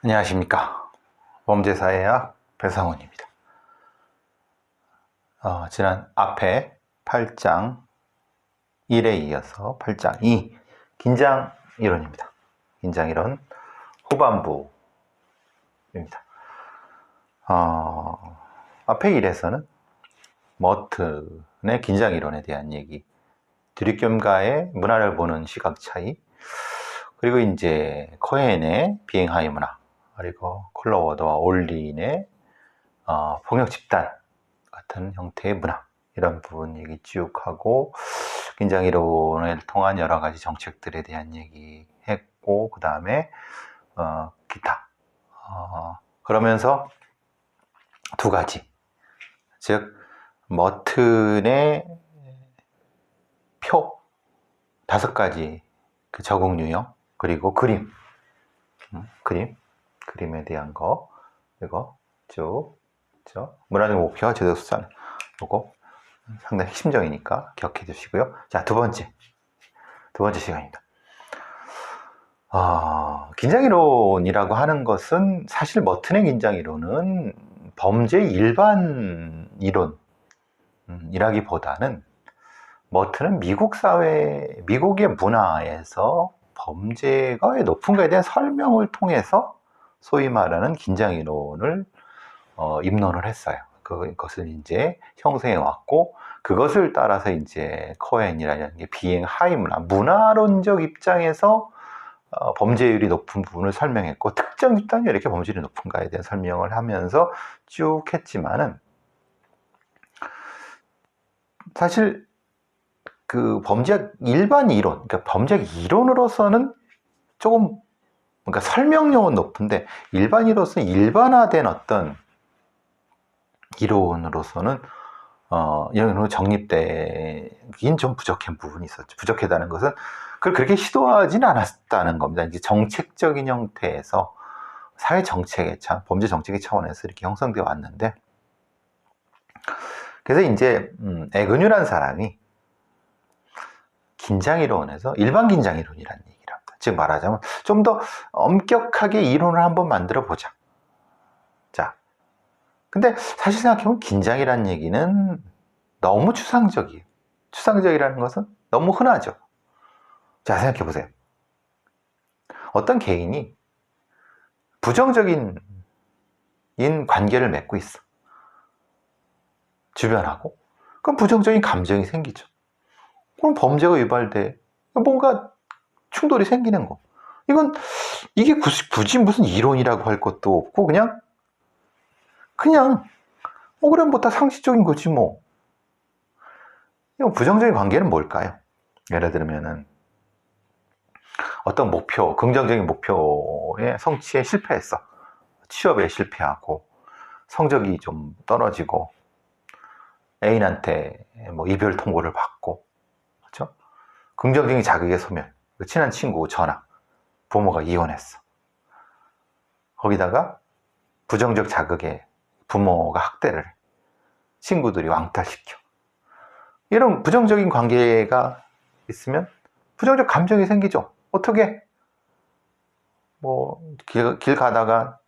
안녕하십니까. 범죄사회학 배상훈입니다. 지난 앞에 8장 1에 이어서 8장 2 긴장이론입니다. 긴장이론 후반부입니다. 앞에 1에서는 머튼의 긴장이론에 대한 얘기, 드리켐가의 문화를 보는 시각 차이, 그리고 이제 코헨의 비행하의 문화, 그리고 콜러워드와 올린의 폭력 집단 같은 형태의 문화, 이런 부분 얘기 쭉 하고, 긴장이론을 통한 여러 가지 정책들에 대한 얘기 했고, 그 다음에 기타, 그러면서 두 가지, 즉 머튼의 표 5가지 그 적응 유형, 그리고 그림에 대한 거, 그리고 쭉 문화적 목표 제도 수산, 요거 상당히 핵심적이니까 기억해 두시고요. 자, 두 번째 시간입니다. 긴장이론이라고 하는 것은, 사실 머튼의 긴장이론은 범죄의 일반 이론이라기보다는 머튼은 미국 사회, 미국의 문화에서 범죄가 왜 높은가에 대한 설명을 통해서 소위 말하는 긴장이론을 입론을 했어요. 그것을 이제 형성해 왔고, 그것을 따라서 이제 코헨이라는 게 비행하의 문화론적 입장에서 범죄율이 높은 부분을 설명했고, 특정 집단이 왜 이렇게 범죄율이 높은가에 대한 설명을 하면서 쭉 했지만은, 사실 그 범죄학 일반 이론, 그러니까 범죄학 이론으로서는 조금, 그러니까 설명력은 높은데 일반이로서 일반화된 어떤 이론으로서는 이론으로 정립되긴 좀 부족한 부분이 있었죠. 부족하다는 것은 그걸 그렇게 시도하지는 않았다는 겁니다. 이제 정책적인 형태에서 사회 정책의 범죄 정책의 차원에서 이렇게 형성되어 왔는데, 그래서 이제 에그뉴라는 사람이 긴장이론에서 일반 긴장이론이라는 얘기를 합니다. 즉 말하자면 좀 더 엄격하게 이론을 한번 만들어 보자. 자, 근데 사실 생각해보면 긴장이라는 얘기는 너무 추상적이에요. 추상적이라는 것은 너무 흔하죠. 자, 생각해 보세요. 어떤 개인이 부정적인 관계를 맺고 있어, 주변하고. 그럼 부정적인 감정이 생기죠. 그럼 범죄가 유발돼, 뭔가 충돌이 생기는 거. 이게 굳이 무슨 이론이라고 할 것도 없고, 그냥 그럼 뭐 다 상식적인 거지 뭐. 이건 부정적인 관계는 뭘까요? 예를 들면은 어떤 목표, 긍정적인 목표의 성취에 실패했어. 취업에 실패하고 성적이 좀 떨어지고 애인한테 뭐 이별 통보를 받고, 그렇죠? 긍정적인 자극의 소멸, 친한 친구 전화, 부모가 이혼했어. 거기다가 부정적 자극에 부모가 학대를 해. 친구들이 왕따시켜. 이런 부정적인 관계가 있으면 부정적 감정이 생기죠. 어떻게? 뭐 길 가다가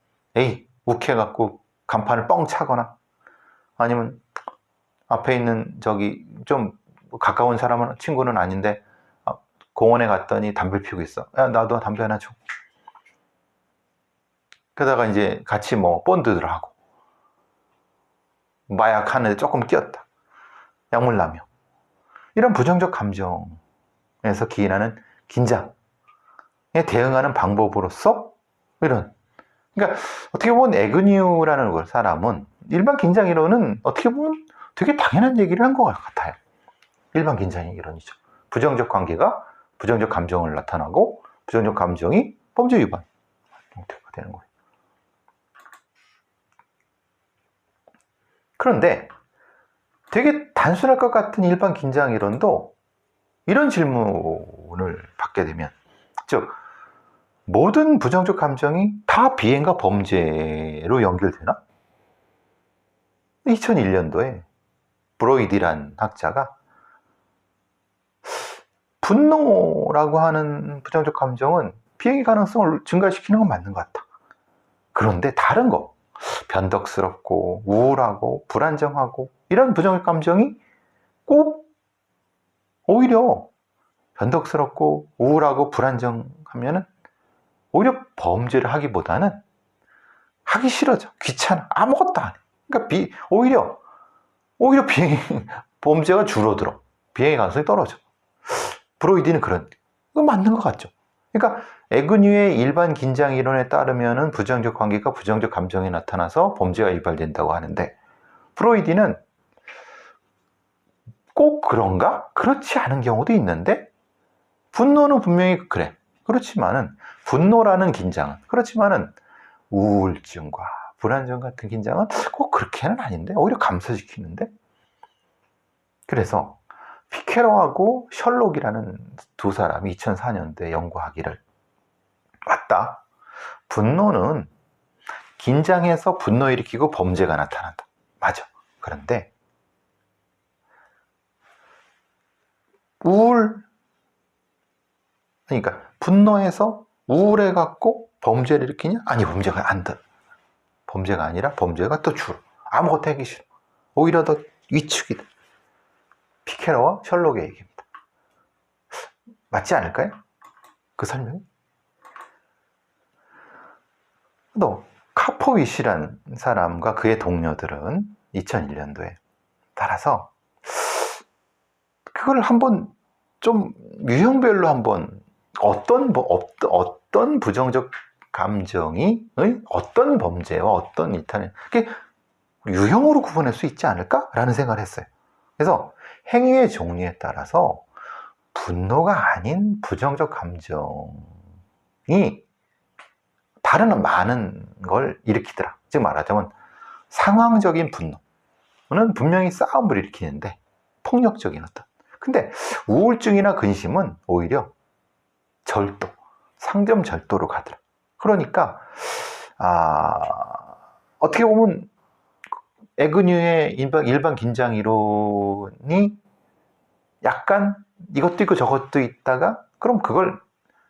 욱해갖고 간판을 뻥 차거나, 아니면 앞에 있는 저기 좀 가까운 사람은, 친구는 아닌데 공원에 갔더니 담배를 피우고 있어. 야, 나도 담배 하나 줘. 그러다가 이제 같이 뭐 본드들 하고, 마약 하는데 조금 끼었다, 약물라며. 이런 부정적 감정에서 기인하는 긴장에 대응하는 방법으로서 이런, 그러니까 어떻게 보면 에그뉴라는 사람은 일반 긴장이론은 어떻게 보면 되게 당연한 얘기를 한 것 같아요. 일반 긴장이론이죠. 부정적 관계가 부정적 감정을 나타나고, 부정적 감정이 범죄 위반 형태가 되는 거예요. 그런데 되게 단순할 것 같은 일반 긴장이론도 이런 질문을 받게 되면, 즉 모든 부정적 감정이 다 비행과 범죄로 연결되나? 2001년도에 브로이디란 학자가 분노라고 하는 부정적 감정은 비행의 가능성을 증가시키는 건 맞는 것 같다. 그런데 다른 거, 변덕스럽고 우울하고 불안정하고 이런 부정적 감정이 꼭 오히려 변덕스럽고 우울하고 불안정하면은 오히려 범죄를 하기보다는 하기 싫어져. 귀찮아. 아무것도 안 해. 그러니까 오히려 범죄가 줄어들어. 비행의 가능성이 떨어져. 브로이디는 그거 맞는 것 같죠. 그러니까 에그뉴의 일반 긴장 이론에 따르면은 부정적 관계가 부정적 감정이 나타나서 범죄가 유발된다고 하는데, 프로이디는 꼭 그런가? 그렇지 않은 경우도 있는데, 분노는 분명히 그래. 그렇지만은 분노라는 긴장은, 그렇지만은 우울증과 불안정 같은 긴장은 꼭 그렇게는 아닌데, 오히려 감소시키는데. 그래서 피케로하고 셜록이라는 두 사람이 2004년도에 연구하기를, 맞다, 분노는 긴장해서 분노 일으키고 범죄가 나타난다. 맞아. 그런데 그러니까 분노해서 우울해갖고 범죄를 일으키냐? 아니, 범죄가 안 돼. 범죄가 아니라 범죄가 또 줄어. 아무것도 하기 싫어. 오히려 더 위축이 돼. 피케로와 셜록의 얘기입니다. 맞지 않을까요? 그 설명이? 또 카포윗이란 사람과 그의 동료들은 2001년도에 따라서 그걸 한번 좀 유형별로 한번 어떤 부정적 감정이 어떤 범죄와 어떤 이탈이 유형으로 구분할 수 있지 않을까라는 생각을 했어요. 그래서 행위의 종류에 따라서 분노가 아닌 부정적 감정이 다른 많은 걸 일으키더라. 즉 말하자면 상황적인 분노는 분명히 싸움을 일으키는데, 폭력적인 어떤. 근데 우울증이나 근심은 오히려 절도, 상점 절도로 가더라. 그러니까 어떻게 보면 에그뉴의 일반 긴장 이론이 약간 이것도 있고 저것도 있다가, 그럼 그걸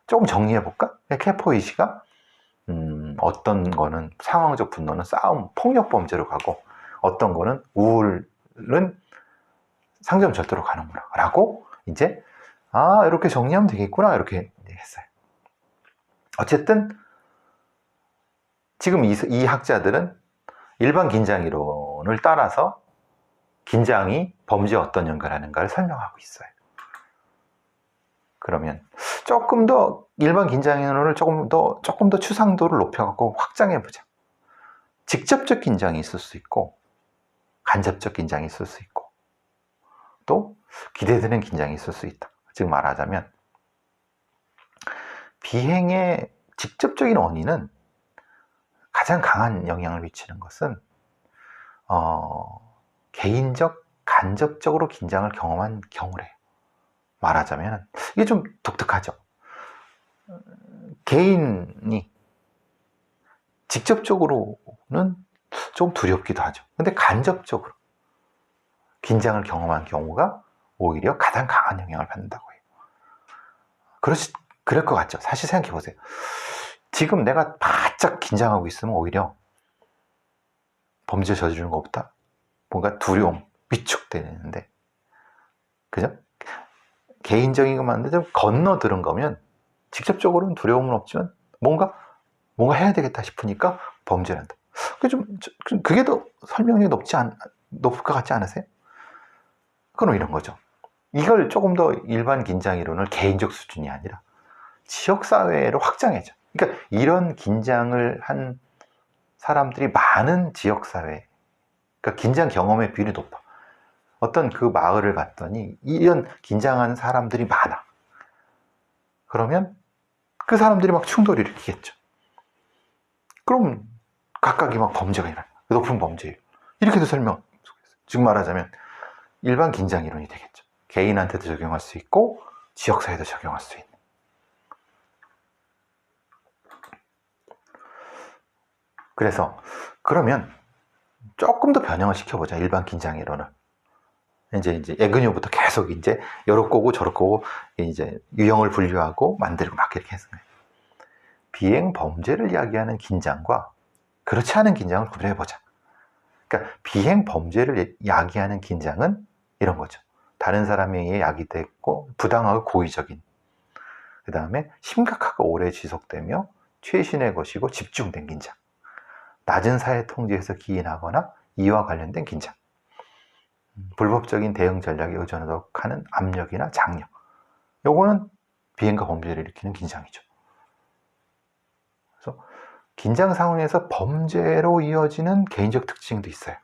조금 정리해 볼까? 캐포이시가 어떤 거는 상황적 분노는 싸움, 폭력 범죄로 가고, 어떤 거는 우울은 상점 절도로 가는구나 라고 이제 이렇게 정리하면 되겠구나 이렇게 했어요. 어쨌든 지금 이 학자들은 일반 긴장 이론을 따라서 긴장이 범죄와 어떤 연관하는가를 설명하고 있어요. 그러면 조금 더 일반 긴장 이론을 조금 더 추상도를 높여갖고 확장해 보자. 직접적 긴장이 있을 수 있고, 간접적 긴장이 있을 수 있고, 또 기대되는 긴장이 있을 수 있다. 즉 말하자면 비행의 직접적인 원인은, 가장 강한 영향을 미치는 것은 개인적, 간접적으로 긴장을 경험한 경우래요. 말하자면 이게 좀 독특하죠. 개인이 직접적으로는 좀 두렵기도 하죠. 근데 간접적으로 긴장을 경험한 경우가 오히려 가장 강한 영향을 받는다고 해요. 그럴 것 같죠. 사실 생각해 보세요. 지금 내가 바짝 긴장하고 있으면 오히려 범죄 저지르는 것보다 뭔가 두려움, 위축되는데, 그죠? 개인적인 것만 좀 건너들은 거면 직접적으로는 두려움은 없지만 뭔가 해야 되겠다 싶으니까 범죄를 한다. 그게 더 설명력이 높을 것 같지 않으세요? 그럼 이런 거죠. 이걸 조금 더 일반 긴장 이론을 개인적 수준이 아니라 지역사회로 확장해줘. 그러니까 이런 긴장을 한 사람들이 많은 지역사회, 그러니까 긴장 경험의 비율이 높아. 어떤 그 마을을 갔더니 이런 긴장한 사람들이 많아. 그러면 그 사람들이 막 충돌을 일으키겠죠. 그럼 각각이 막 범죄가 일어나. 높은 범죄율. 이렇게도 설명. 즉 말하자면 일반 긴장 이론이 되겠죠. 개인한테도 적용할 수 있고 지역사회도 적용할 수 있는. 그래서 그러면 조금 더 변형을 시켜보자. 일반 긴장 이론을. 이제 에그뉴부터 계속 이제 요렇 거고 저렇 거고 이제 유형을 분류하고 만들고 막 이렇게 해서 비행 범죄를 이야기하는 긴장과 그렇지 않은 긴장을 구별해보자. 그러니까 비행 범죄를 야기하는 긴장은 이런 거죠. 다른 사람에 의해 야기됐고 부당하고 고의적인, 그 다음에 심각하고 오래 지속되며 최신의 것이고 집중된 긴장, 낮은 사회 통제에서 기인하거나 이와 관련된 긴장, 불법적인 대응 전략에 의존하도록 하는 압력이나 장력, 요거는 비행과 범죄를 일으키는 긴장이죠. 그래서 긴장 상황에서 범죄로 이어지는 개인적 특징도 있어요.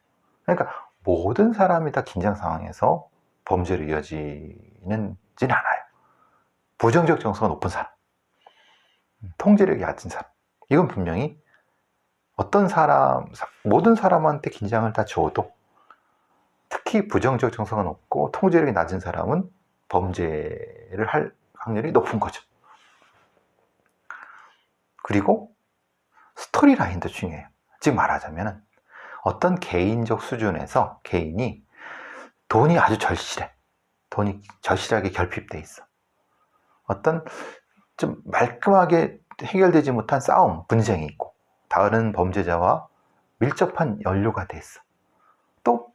그러니까 모든 사람이 다 긴장 상황에서 범죄로 이어지지는 않아요. 부정적 정서가 높은 사람, 통제력이 얕은 사람, 이건 분명히 어떤 사람, 모든 사람한테 긴장을 다 줘도 특히 부정적 정서가 높고 통제력이 낮은 사람은 범죄를 할 확률이 높은 거죠. 그리고 스토리 라인도 중요해요. 즉 말하자면 어떤 개인적 수준에서 개인이 돈이 아주 절실해. 돈이 절실하게 결핍돼 있어. 어떤 좀 말끔하게 해결되지 못한 싸움, 분쟁이 있고 다른 범죄자와 밀접한 연루가 돼 있어. 또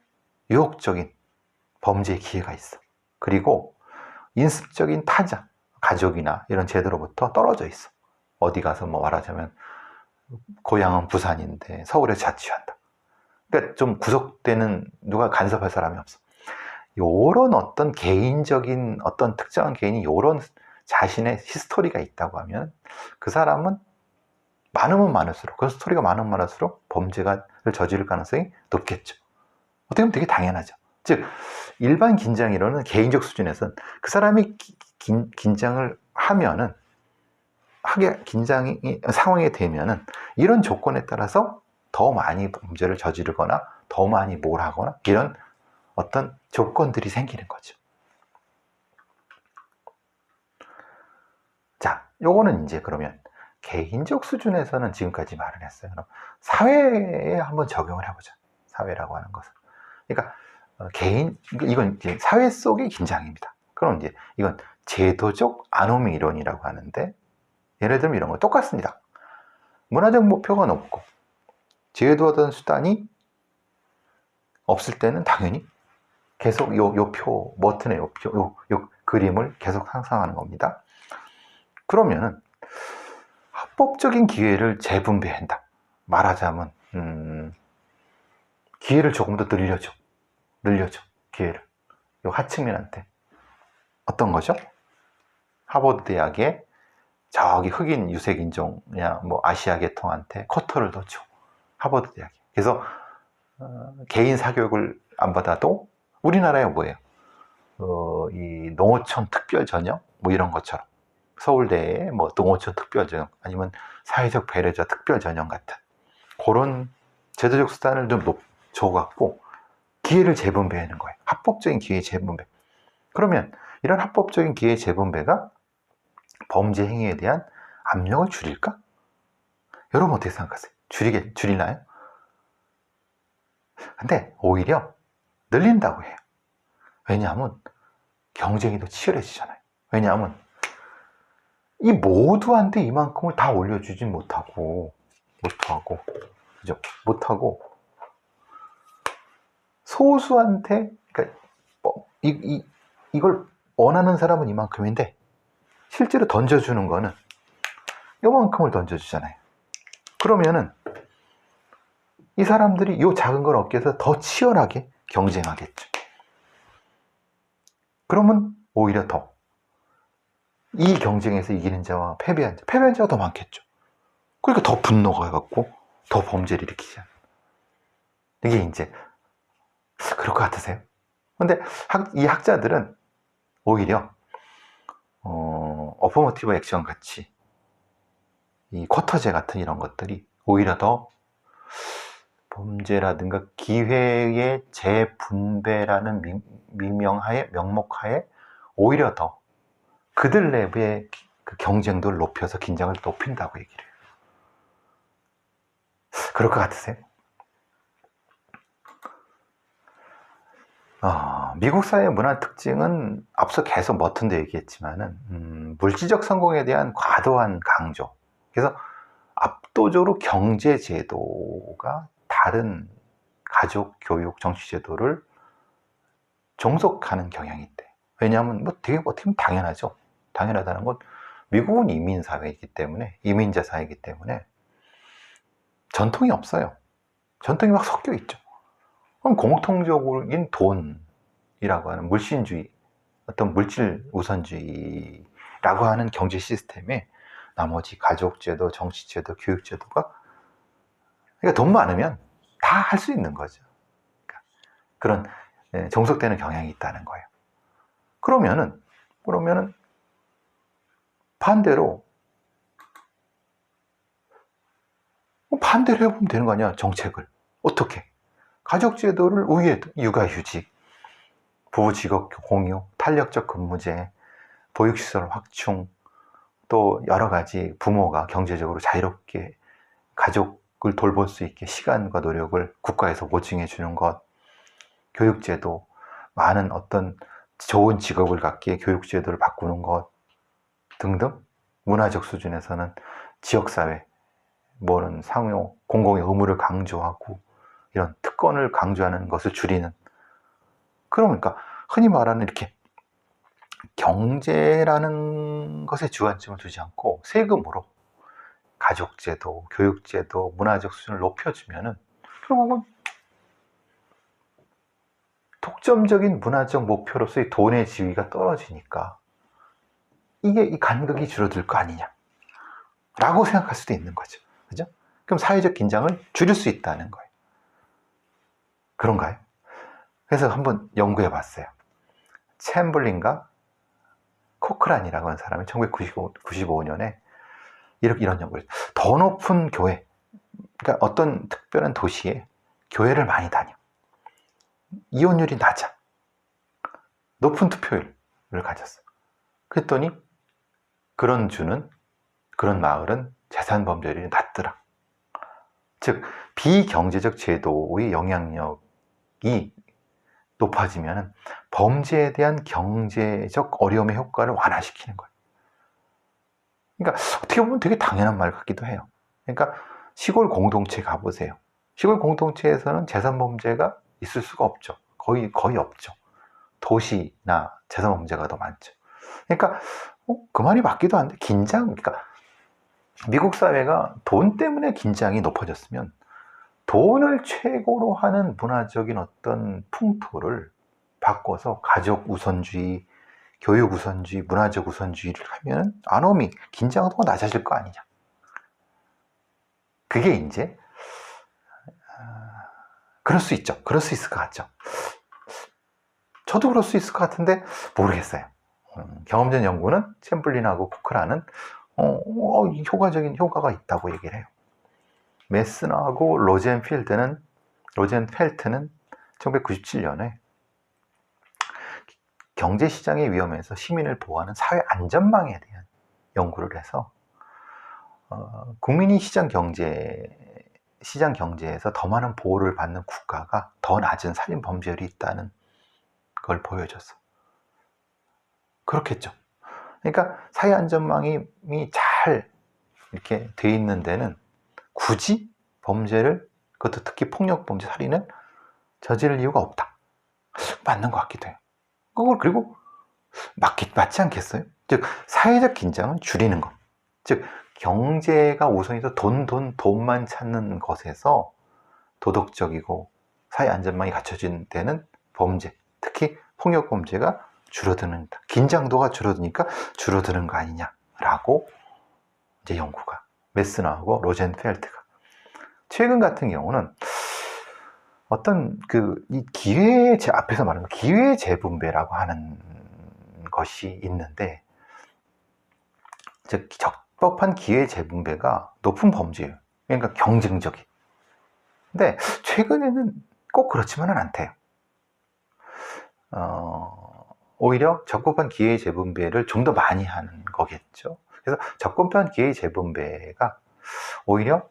유혹적인 범죄의 기회가 있어. 그리고 인습적인 타자, 가족이나 이런 제도로부터 떨어져 있어. 어디 가서 뭐 말하자면 고향은 부산인데 서울에 자취한다. 그러니까 좀 구속되는, 누가 간섭할 사람이 없어. 요런 어떤 개인적인 어떤 특정한 개인이 요런 자신의 히스토리가 있다고 하면 그 사람은 많으면 많을수록, 그 스토리가 많으면 많을수록 범죄를 저지를 가능성이 높겠죠. 어떻게 보면 되게 당연하죠. 즉 일반 긴장이론은 개인적 수준에서는 그 사람이 긴장을 하면은 긴장이 상황이 되면은 이런 조건에 따라서 더 많이 범죄를 저지르거나 더 많이 뭘 하거나 이런 어떤 조건들이 생기는 거죠. 자, 요거는 이제 그러면 개인적 수준에서는 지금까지 말을 했어요. 그럼 사회에 한번 적용을 해보자. 사회라고 하는 것은. 그러니까 이건 이제 사회 속의 긴장입니다. 그럼 이제 이건 제도적 아노미 이론이라고 하는데, 예를 들면 이런 거 똑같습니다. 문화적 목표가 높고 제도하던 수단이 없을 때는 당연히 계속 요 표, 버튼의 요 그림을 계속 상상하는 겁니다. 그러면은 합법적인 기회를 재분배한다. 말하자면 기회를 조금 더 늘려줘. 기회를. 요 하층민한테. 어떤 거죠? 하버드 대학에 저기 흑인 유색인종이나 뭐 아시아 계통한테 쿼터를 더 줘. 하버드 대학에. 그래서 개인 사교육을 안 받아도 우리나라에 뭐예요? 이 농어촌 특별 전형 뭐 이런 것처럼 서울대에 뭐 농어촌 특별 전형 아니면 사회적 배려자 특별 전형 같은 그런 제도적 수단을 좀 줘갖고 기회를 재분배하는 거예요. 합법적인 기회 재분배. 그러면 이런 합법적인 기회 재분배가 범죄 행위에 대한 압력을 줄일까? 여러분 어떻게 생각하세요? 줄이나요? 근데 오히려 늘린다고 해요. 왜냐하면 경쟁이 더 치열해지잖아요. 왜냐하면 이 모두한테 이만큼을 다 올려주진 못하고 그죠? 못하고 소수한테, 그러니까 이걸 원하는 사람은 이만큼인데 실제로 던져주는 거는 요만큼을 던져주잖아요. 그러면은 이 사람들이 요 작은 걸 얻기 위해서 더 치열하게 경쟁하겠죠. 그러면 오히려 더 이 경쟁에서 이기는 자와 패배한 자가 더 많겠죠. 그러니까 더 분노가 해갖고 더 범죄를 일으키지 않아요. 이게 이제 그럴 것 같으세요? 근데 이 학자들은 오히려 어퍼머티브 액션 같이 이 쿼터제 같은 이런 것들이 오히려 더 범죄라든가 기회의 재분배라는 명목하에 오히려 더 그들 내부의 그 경쟁도를 높여서 긴장을 높인다고 얘기를 해요. 그럴 것 같으세요? 미국 사회의 문화 특징은 앞서 계속 머튼도 얘기했지만은 물질적 성공에 대한 과도한 강조. 그래서 압도적으로 경제 제도가 다른 가족, 교육, 정치 제도를 종속하는 경향이 있대. 왜냐하면 뭐 되게 어떻게 보면 당연하죠. 당연하다는 건 미국은 이민 사회이기 때문에, 이민자 사회이기 때문에 전통이 없어요. 전통이 막 섞여 있죠. 그럼 공통적인 돈이라고 하는 물신주의, 어떤 물질 우선주의라고 하는 경제 시스템에 나머지 가족제도, 정치제도, 교육제도가, 그러니까 돈 많으면 다 할 수 있는 거죠. 그러니까 그런 종속되는 경향이 있다는 거예요. 그러면은 반대로 해보면 되는 거 아니야, 정책을. 어떻게? 가족제도를 우위에 육아휴직, 부부 직업 공유, 탄력적 근무제, 보육시설 확충, 또 여러 가지 부모가 경제적으로 자유롭게 가족을 돌볼 수 있게 시간과 노력을 국가에서 보증해 주는 것, 교육제도, 많은 어떤 좋은 직업을 갖기에 교육제도를 바꾸는 것 등등, 문화적 수준에서는 지역사회, 뭐는 상호 공공의 의무를 강조하고 이런 특권을 강조하는 것을 줄이는, 그러니까 흔히 말하는 이렇게 경제라는 것에 주안점을 두지 않고 세금으로 가족제도, 교육제도, 문화적 수준을 높여주면은 결국은 독점적인 문화적 목표로서의 돈의 지위가 떨어지니까 이게 이 간극이 줄어들 거 아니냐 라고 생각할 수도 있는 거죠. 그죠? 그럼 사회적 긴장을 줄일 수 있다는 거예요. 그런가요? 그래서 한번 연구해 봤어요. 챔블린과 코크란이라고 하는 사람이 1995년에 이런 연구를 했어요. 더 높은 교회, 그러니까 어떤 특별한 도시에 교회를 많이 다녀. 이혼율이 낮아. 높은 투표율을 가졌어. 그랬더니 그런 마을은 재산 범죄율이 낮더라. 즉, 비경제적 제도의 영향력이 높아지면 범죄에 대한 경제적 어려움의 효과를 완화시키는 거예요. 그러니까 어떻게 보면 되게 당연한 말 같기도 해요. 그러니까 시골 공동체 가보세요. 시골 공동체에서는 재산 범죄가 있을 수가 없죠. 거의 없죠. 도시나 재산 범죄가 더 많죠. 그러니까 그 말이 맞기도 한데, 그러니까 미국 사회가 돈 때문에 긴장이 높아졌으면 돈을 최고로 하는 문화적인 어떤 풍토를 바꿔서 가족 우선주의, 교육 우선주의, 문화적 우선주의를 하면 아놈이 긴장도가 낮아질 거 아니냐. 그게 이제 그럴 수 있죠. 그럴 수 있을 것 같죠. 저도 그럴 수 있을 것 같은데 모르겠어요. 경험전 연구는 챔블린하고 코크란은 효과적인 효과가 있다고 얘기를 해요. 메스너하고 로젠펠트는 1997년에 경제시장의 위험에서 시민을 보호하는 사회 안전망에 대한 연구를 해서 국민이 시장 경제에서 더 많은 보호를 받는 국가가 더 낮은 살인 범죄율이 있다는 걸 보여줬어. 그렇겠죠. 그러니까 사회 안전망이 잘 이렇게 돼 있는 데는 굳이 범죄를, 그것도 특히 폭력 범죄, 살인을 저지를 이유가 없다. 맞는 것 같기도 해요. 그리고 맞지 않겠어요? 즉, 사회적 긴장은 줄이는 것. 즉, 경제가 우선해서 돈만 찾는 것에서 도덕적이고 사회 안전망이 갖춰진 데는 범죄, 특히 폭력 범죄가 줄어드는, 긴장도가 줄어드니까 줄어드는 거 아니냐라고 이제 연구가, 메스너하고 로젠펠트가. 최근 같은 경우는 어떤 이 앞에서 말하는 기회 재분배라고 하는 것이 있는데, 즉 적법한 기회 재분배가 높은 범죄예요. 그러니까 경쟁적인. 근데 최근에는 꼭 그렇지만은 않대요. 오히려 적법한 기회 재분배를 좀 더 많이 하는 거겠죠. 그래서 적법한 기회 재분배가 오히려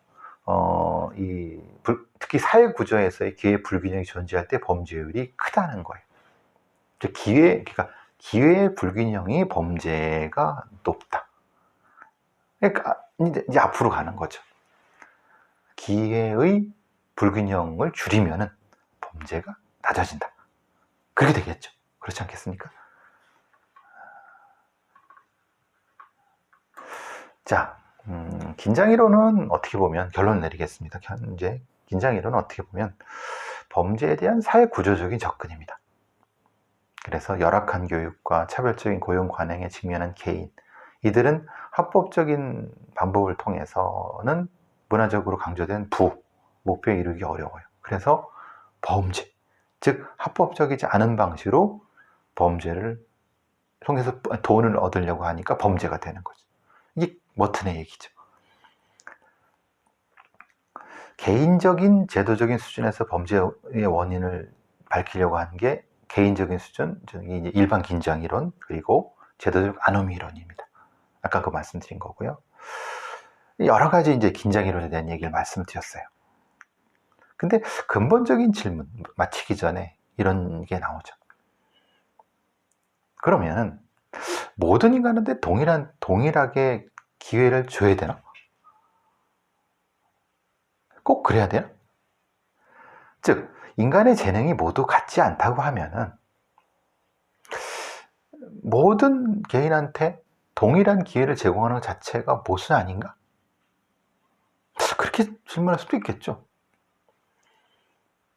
특히 사회 구조에서의 기회 불균형이 존재할 때 범죄율이 크다는 거예요. 그러니까 기회 불균형이 범죄가 높다. 그러니까 이제 앞으로 가는 거죠. 기회의 불균형을 줄이면은 범죄가 낮아진다. 그렇게 되겠죠. 그렇지 않겠습니까? 자, 긴장이론은 어떻게 보면 결론 내리겠습니다. 현재 긴장이론은 어떻게 보면 범죄에 대한 사회 구조적인 접근입니다. 그래서 열악한 교육과 차별적인 고용 관행에 직면한 개인, 이들은 합법적인 방법을 통해서는 문화적으로 강조된 목표에 이르기 어려워요. 그래서 범죄, 즉 합법적이지 않은 방식으로 범죄를 통해서 돈을 얻으려고 하니까 범죄가 되는 거죠. 이게 머튼의 얘기죠. 개인적인 제도적인 수준에서 범죄의 원인을 밝히려고 하는 게 개인적인 수준, 이제 일반 긴장이론, 그리고 제도적 아노미론입니다. 아까 그 말씀드린 거고요. 여러 가지 이제 긴장이론에 대한 얘기를 말씀드렸어요. 근데 근본적인 질문 마치기 전에 이런 게 나오죠. 그러면 모든 인간한테 동일하게 기회를 줘야 되나? 꼭 그래야 되나? 즉, 인간의 재능이 모두 같지 않다고 하면은 모든 개인한테 동일한 기회를 제공하는 것 자체가 모순 아닌가? 그렇게 질문할 수도 있겠죠.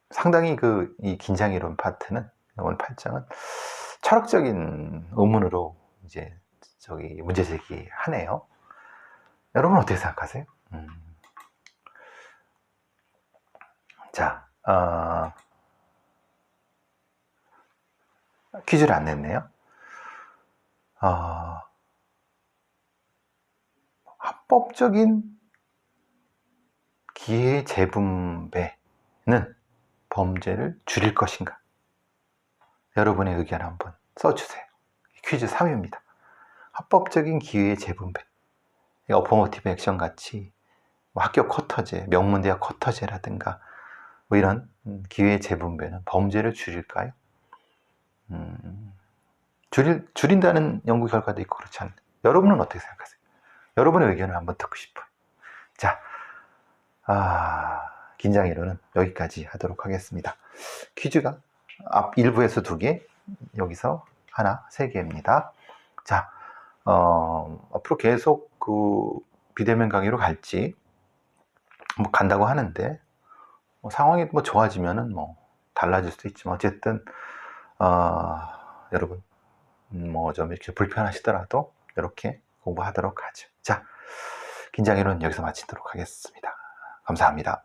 상당히 이 긴장이론 파트는, 오늘 8장은 철학적인 의문으로 이제 문제 제기하네요. 여러분 어떻게 생각하세요? 자, 퀴즈를 안 냈네요. 합법적인 기회 재분배는 범죄를 줄일 것인가? 여러분의 의견 한번 써주세요. 퀴즈 3입니다. 합법적인 기회 재분배. 어퍼머티브 액션 같이 학교 쿼터제, 명문대학 쿼터제라든가 뭐 이런 기회 재분배는 범죄를 줄일까요? 줄인다는 연구 결과도 있고 그렇지 않나요? 여러분은 어떻게 생각하세요? 여러분의 의견을 한번 듣고 싶어요. 자, 긴장이론은 여기까지 하도록 하겠습니다. 퀴즈가 앞 1부에서 2개, 여기서 하나, 3개입니다. 자, 앞으로 계속 비대면 강의로 갈지, 간다고 하는데, 상황이 좋아지면은 달라질 수도 있지만, 어쨌든, 여러분, 좀 이렇게 불편하시더라도, 이렇게 공부하도록 하죠. 자, 긴장이론 여기서 마치도록 하겠습니다. 감사합니다.